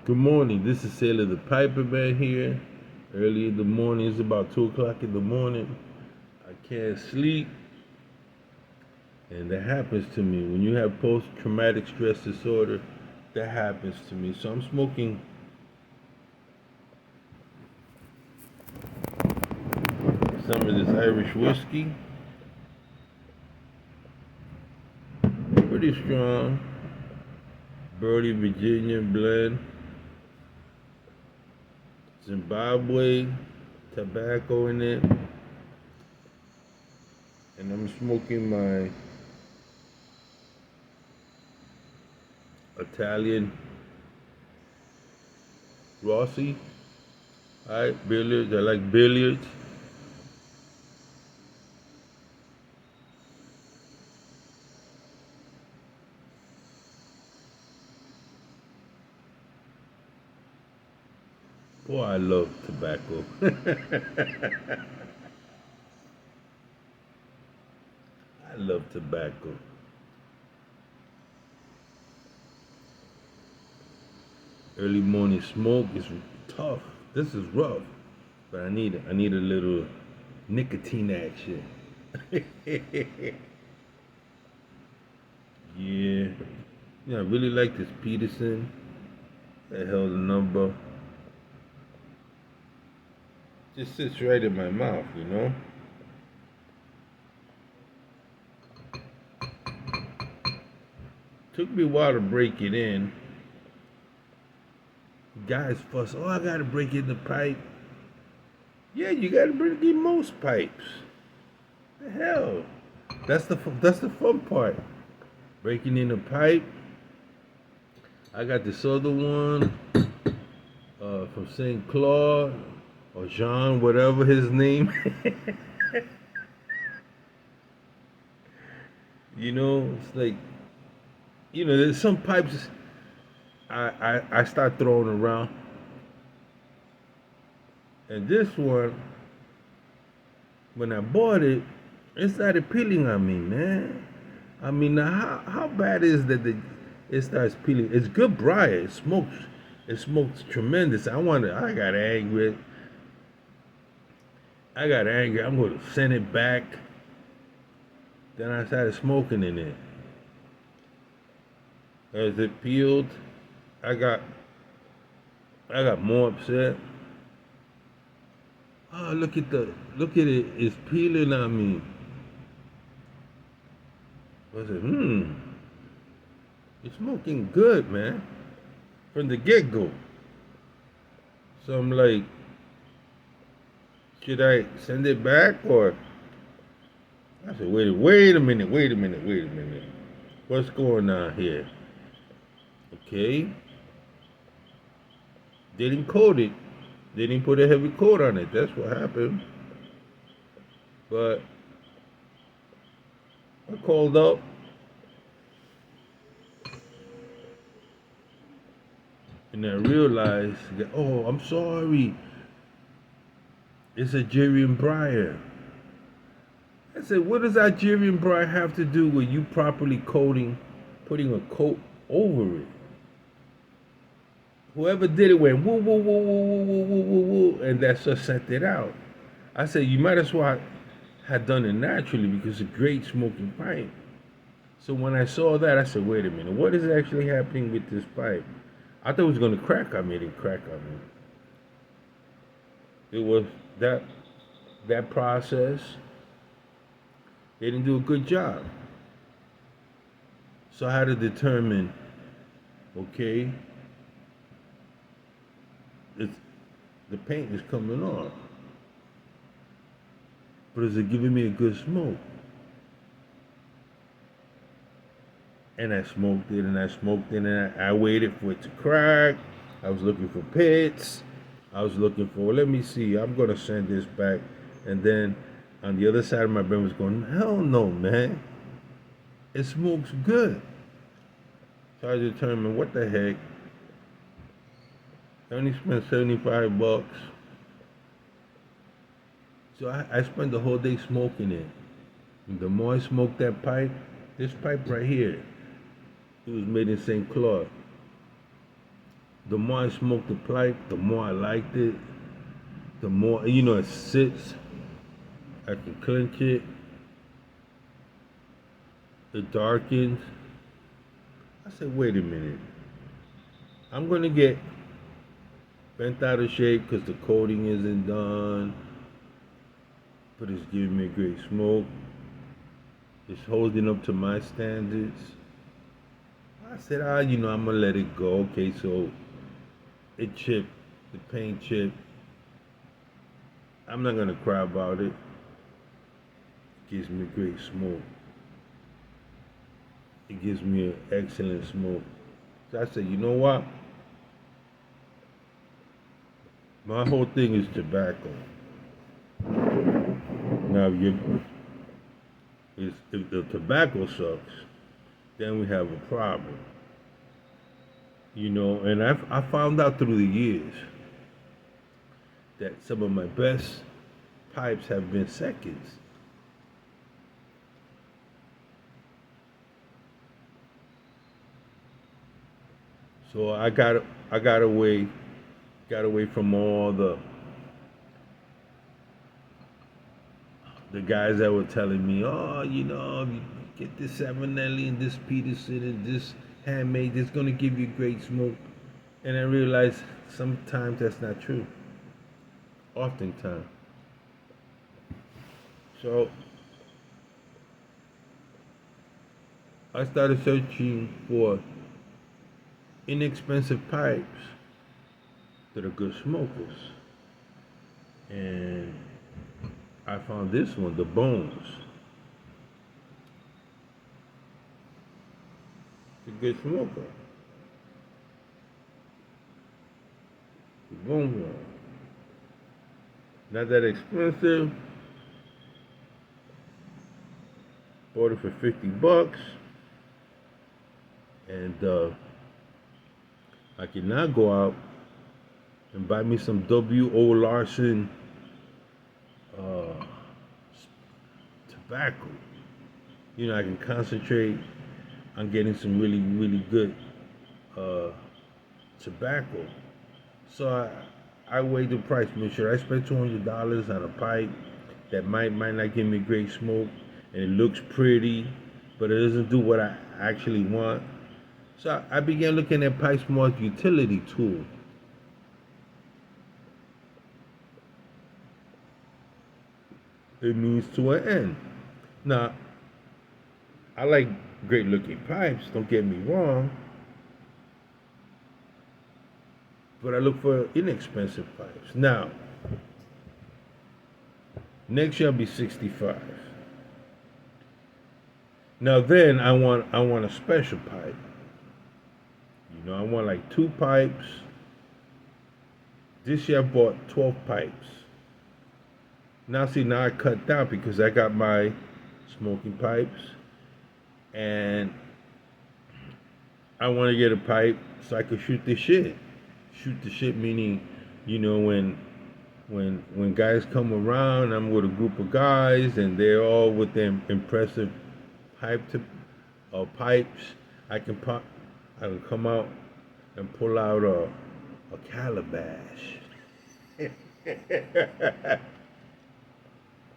Good morning. This is Sailor the Piper Man here. Early in the morning, it's about 2 o'clock in the morning. I can't sleep, and that happens to me. When you have post traumatic stress disorder, that happens to me. So I'm smoking some of this Irish whiskey, pretty strong. Burley, Virginia blend, Zimbabwe tobacco in it, and I'm smoking my Italian Rossi. Alright, billiards. I like billiards. Boy, I love tobacco. I love tobacco. Early morning smoke is tough. This is rough, but I need a little nicotine action. Yeah. Yeah, I really like this Peterson. That held a number. Just sits right in my mouth. Took me a while to break it in. Guys fuss, oh, I gotta break in the pipe. Yeah, you gotta break in most pipes. The hell? That's the fun part. Breaking in the pipe. I got this other one from St. Claude or Jean, whatever his name. It's like there's some pipes I start throwing around, and this one, when I bought it, it started peeling on me, man. I mean, now how bad is that it starts peeling? It's good briar. It smokes tremendous. I got angry. I'm going to send it back. Then I started smoking in it. As it peeled, I got more upset. Oh, look at it. It's peeling on me. I said, it's smoking good, man, from the get go. So I'm like, should I send it back or? I said, wait a minute. What's going on here? Okay. They didn't coat it. They didn't put a heavy coat on it. That's what happened. But I called up and I realized that, oh, I'm sorry. It's Algerian briar. I said, what does Algerian briar have to do with you properly putting a coat over it? Whoever did it went woo woo woo woo woo woo woo woo woo, and that's just sent it out. I said, you might as well have done it naturally because it's a great smoking pipe. So when I saw that, I said, wait a minute, what is actually happening with this pipe? I thought it was going to crack on me. It didn't crack on me. It was that process. They didn't do a good job. So I had to determine, okay, the paint is coming off, but is it giving me a good smoke? And I smoked it, and I waited for it to crack. I was looking for pits. I was looking for, let me see, I'm going to send this back. And then on the other side of my brain was going, hell no, man. It smokes good. So I determined, what the heck? I only spent $75. So I spent the whole day smoking it. And the more I smoked that pipe, this pipe right here, it was made in St. Claude. The more I smoked the pipe, the more I liked it. The more, it sits. I can clink it. It darkens. I said, wait a minute. I'm gonna get bent out of shape because the coating isn't done, but it's giving me a great smoke. It's holding up to my standards. I said, I'm gonna let it go. Okay, so it chipped, the paint chipped. I'm not gonna cry about it. It gives me great smoke. It gives me an excellent smoke. So I said, you know what? My whole thing is tobacco. Now, if the tobacco sucks, then we have a problem. And I found out through the years that some of my best pipes have been seconds. So I got away from all the guys that were telling me, oh, you get this Savinelli and this Peterson and this handmade, it's gonna give you great smoke. And I realized sometimes that's not true. Oftentimes. So I started searching for inexpensive pipes that are good smokers. And I found this one, the Bones. It's a good smoker. The Bone one. Not that expensive. Bought it for $50. And I can now go out and buy me some W.O. Larson tobacco. I can concentrate on getting some really, really good tobacco. So I weighed the price, make sure I spent $200 on a pipe that might not give me great smoke, and it looks pretty, but it doesn't do what I actually want. So I began looking at pipes more as a utility tool. It means to an end. Now, I like great looking pipes, don't get me wrong, but I look for inexpensive pipes. Now, next year I'll be 65. Now then I want a special pipe. I want like 2 pipes. This year I bought 12 pipes. Now I cut down because I got my smoking pipes, and I want to get a pipe so I could shoot the shit. Shoot the shit meaning, when guys come around, I'm with a group of guys and they're all with them impressive pipes. I can come out and pull out a calabash.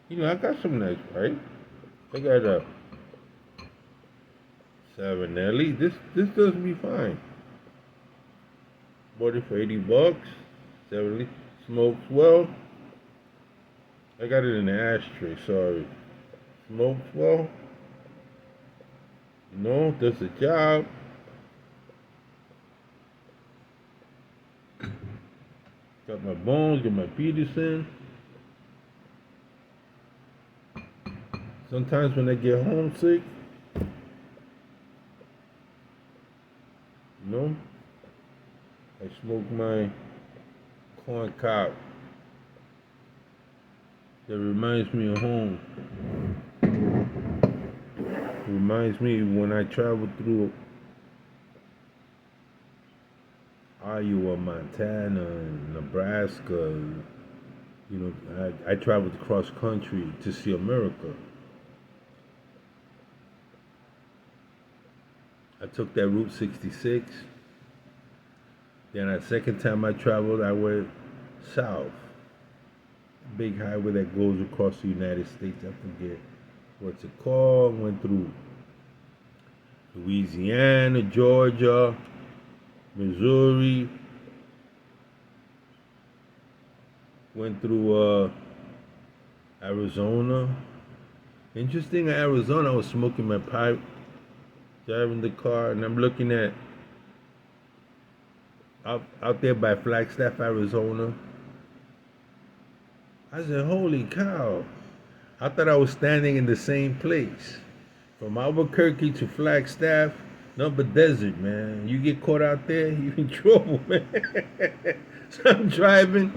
I got some nice pipes. I got a Savinelli. This does me fine. Bought it for $80. Savinelli smokes well. I got it in the ashtray. Sorry. Smokes well. Does the job. Got my Bones, got my Peterson. Sometimes when I get homesick, I smoke my corn cob. That reminds me of home. It reminds me when I traveled through Iowa, Montana, and Nebraska. I traveled across country to see America. I took that Route 66. Then the second time I traveled, I went south. Big highway that goes across the United States. I forget what's it called. Went through Louisiana, Georgia, Missouri. Went through Arizona. Interesting, in Arizona, I was smoking my pipe, driving the car, and I'm looking at out there by Flagstaff, Arizona. I said, "Holy cow!" I thought I was standing in the same place. From Albuquerque to Flagstaff, nothing but desert, man. You get caught out there, you in trouble, man. So I'm driving,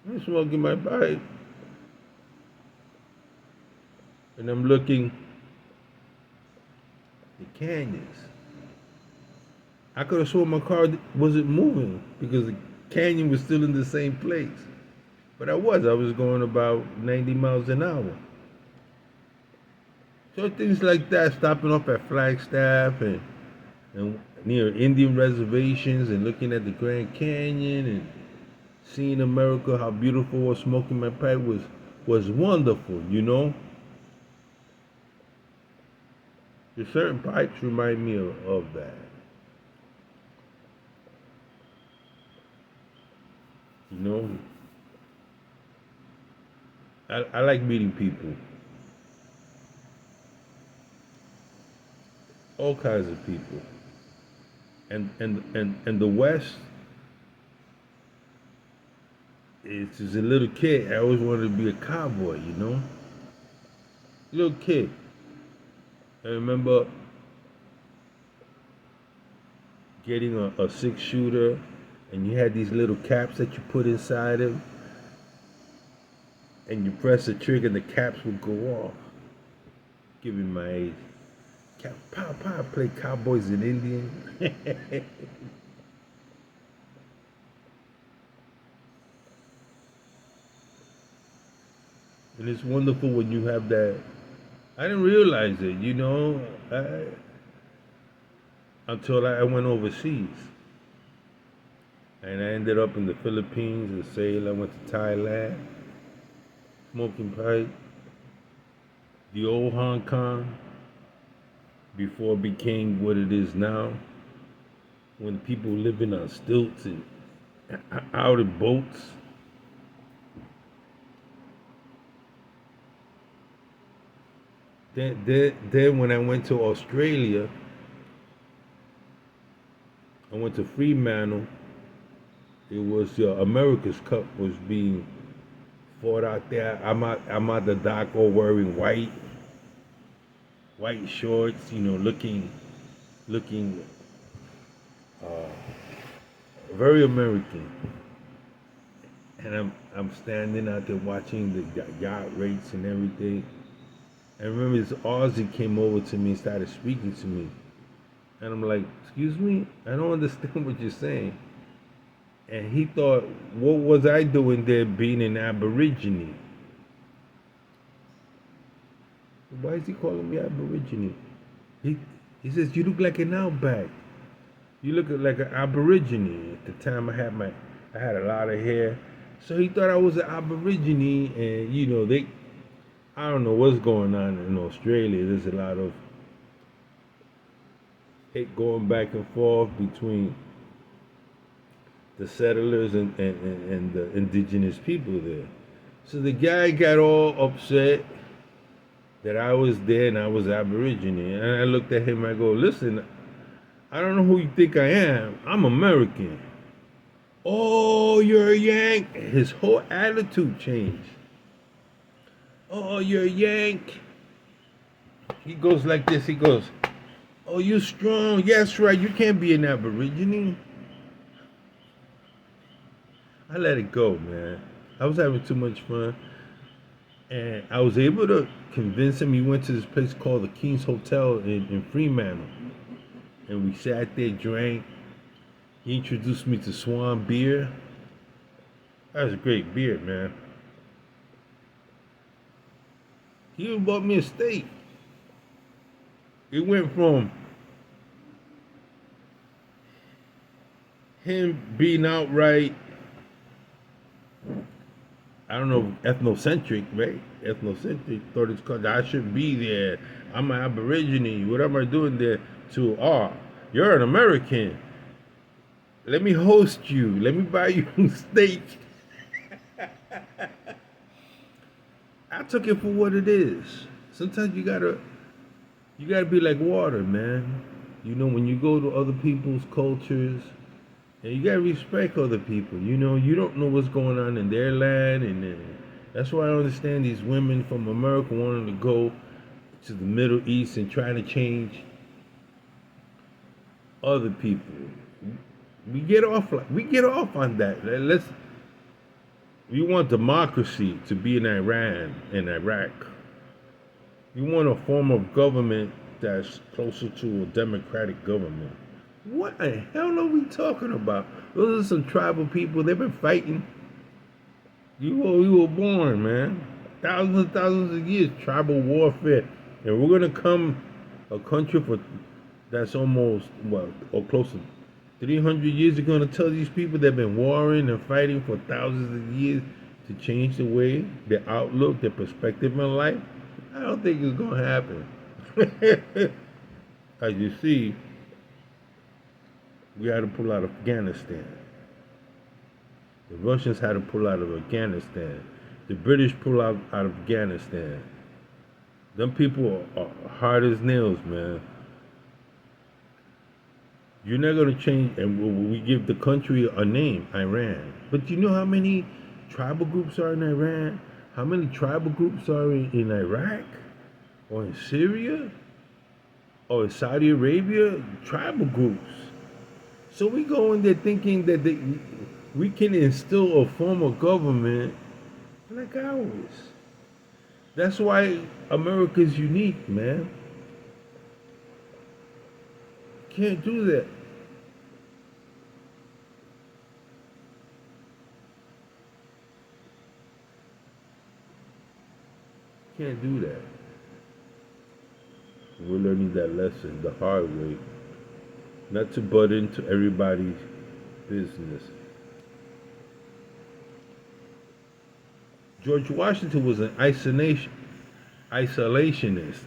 I'm smoking my pipe, and I'm looking the canyons. I could have sworn my car wasn't moving because the canyon was still in the same place. But I was going about 90 miles an hour. So things like that, stopping off at Flagstaff and near Indian reservations and looking at the Grand Canyon and seeing America, how beautiful was smoking my pipe was wonderful, you know. There's certain pipes remind me of that. You know, I like meeting people, all kinds of people, and the West. It's as a little kid, I always wanted to be a cowboy. You know, little kid. I remember getting a 6 shooter, and you had these little caps that you put inside it, and you press the trigger, and the caps would go off. Giving my age. Pow, pow, play cowboys and Indians. And it's wonderful when you have that. I didn't realize it, you know, until I went overseas. And I ended up in the Philippines and sailed. I went to Thailand, smoking pipe, the old Hong Kong, before it became what it is now, when people living on stilts and out in boats. Then when I went to Australia, I went to Fremantle. It was America's Cup was being fought out there. I'm at the dock all wearing white shorts, you know, looking very American. And I'm standing out there watching the yacht race and everything. And I remember this Aussie came over to me and started speaking to me. And I'm like, "Excuse me, I don't understand what you're saying." And he thought, what was I doing there being an Aborigine? Why is he calling me Aborigine? He he says, "You look like an outback. You look like an Aborigine." At the time I had a lot of hair. So he thought I was an Aborigine, and you know, I don't know what's going on in Australia. There's a lot of hate going back and forth between the settlers and the indigenous people there. So the guy got all upset that I was there and I was Aborigine. And I looked at him and I go, "Listen, I don't know who you think I am. I'm American." "Oh, you're a Yank." His whole attitude changed. "Oh, you're a Yank." He goes like this. He goes, "Oh, you strong. Yes, right. You can't be an Aborigine." I let it go, man. I was having too much fun. And I was able to convince him. He went to this place called the King's Hotel in Fremantle. And we sat there, drank. He introduced me to Swan Beer. That was a great beer, man. He even bought me a steak. It went from him being outright, I don't know, ethnocentric, right? Ethnocentric, thought it's called, I should be there. I'm an Aborigine. What am I doing there? To, you're an American. Let me host you. Let me buy you steak. I took it for what it is. Sometimes you gotta be like water, man. You know, when you go to other people's cultures, and you gotta respect other people. You know, you don't know what's going on in their land, and that's why I understand these women from America wanting to go to the Middle East and trying to change other people. We get off on that. We want democracy to be in Iran and Iraq. We want a form of government that's closer to a democratic government. What the hell are we talking about? Those are some tribal people. They've been fighting. We were born, man. Thousands and thousands of years, tribal warfare. And we're gonna come a country that's almost or close to 300 years. You're gonna tell these people they've been warring and fighting for thousands of years to change the way, their outlook, their perspective in life. I don't think it's gonna happen. As you see, we had to pull out of Afghanistan. The Russians had to pull out of Afghanistan. The British pull out of Afghanistan. Them people are hard as nails, man. You're not gonna change, and we give the country a name, Iran. But you know how many tribal groups are in Iran? How many tribal groups are in Iraq? Or in Syria? Or in Saudi Arabia? Tribal groups. So we go in there thinking that we can instill a form of government like ours. That's why America's unique, man. Can't do that. Can't do that. We're learning that lesson the hard way. Not to butt into everybody's business. George Washington was an isolationist.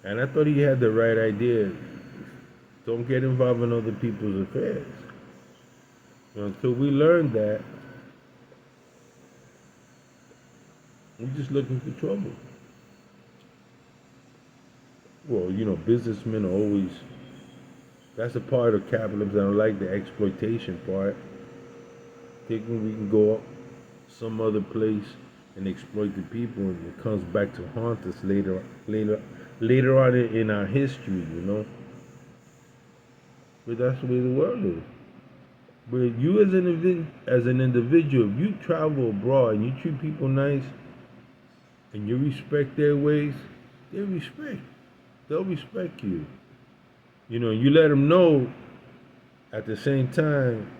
And I thought he had the right idea. Don't get involved in other people's affairs. Until we learn that, we're just looking for trouble. Well, businessmen are always, that's a part of capitalism. I don't like the exploitation part. Thinking we can go up some other place and exploit the people, and it comes back to haunt us later on in our history. But that's the way the world is. But you as an individual, if you travel abroad and you treat people nice and you respect their ways, they'll respect you. You let them know at the same time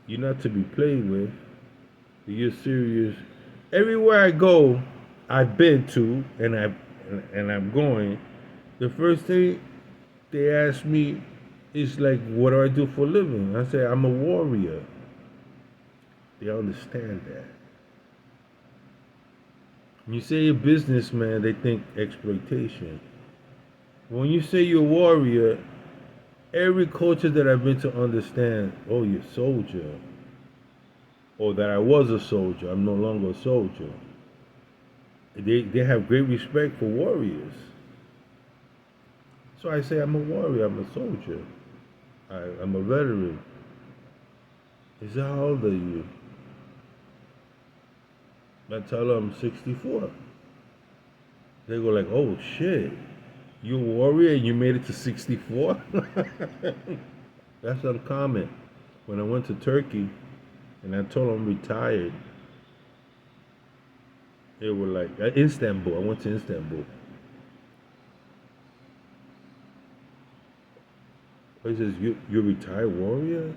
you're not to be played with. You're serious. Everywhere I go, I've been to, and I'm going. The first thing they ask me is like, "What do I do for a living?" I say, "I'm a warrior." They understand that. When you say you're a businessman, they think exploitation. When you say you're a warrior, every culture that I've been to understand, oh, you're a soldier. Or that I was a soldier, I'm no longer a soldier. They have great respect for warriors. So I say I'm a warrior, I'm a soldier. I'm a veteran. They say, how old are you? I tell them I'm 64. They go like, oh shit, you're a warrior and you made it to 64? That's uncommon. When I went to Turkey, and I told them I'm retired, they were like, Istanbul. I went to Istanbul. He says, you're a retired warrior?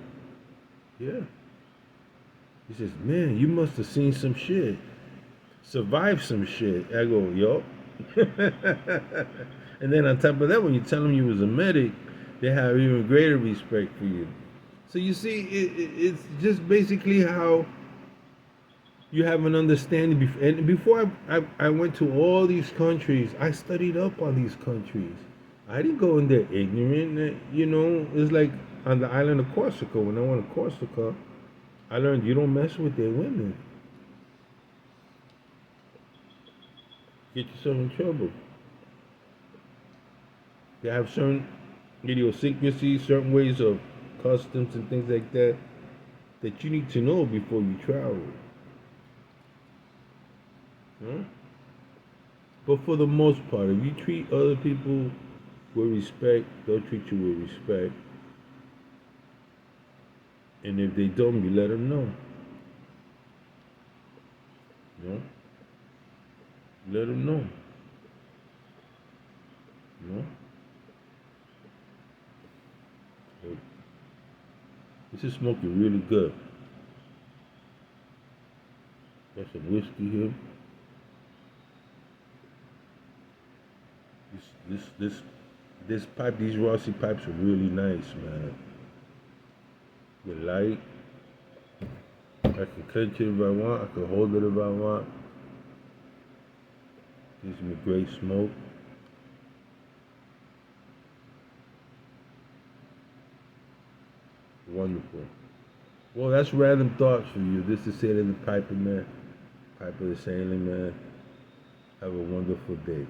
Yeah. He says, man, you must have seen some shit. Survived some shit. I go, yup. And then on top of that, when you tell them you was a medic, they have even greater respect for you. So you see, it's just basically how you have an understanding. And before I went to all these countries, I studied up on these countries. I didn't go in there ignorant. You know, it's like on the island of Corsica. When I went to Corsica, I learned you don't mess with their women. Get yourself in trouble. They have certain idiosyncrasies, certain ways of customs and things like that that you need to know before you travel. Huh? But for the most part, if you treat other people with respect, they'll treat you with respect. And if they don't, you let them know. You know? Let them know. You know? So, this is smoking really good. Got some whiskey here. This this this this pipe, these Rossi pipes are really nice, man. They're light. I can cut it if I want. I can hold it if I want. Gives me great smoke. Wonderful. Well, that's random thoughts for you. This is Sailor the Piper, man. Piper the Sailing, man. Have a wonderful day.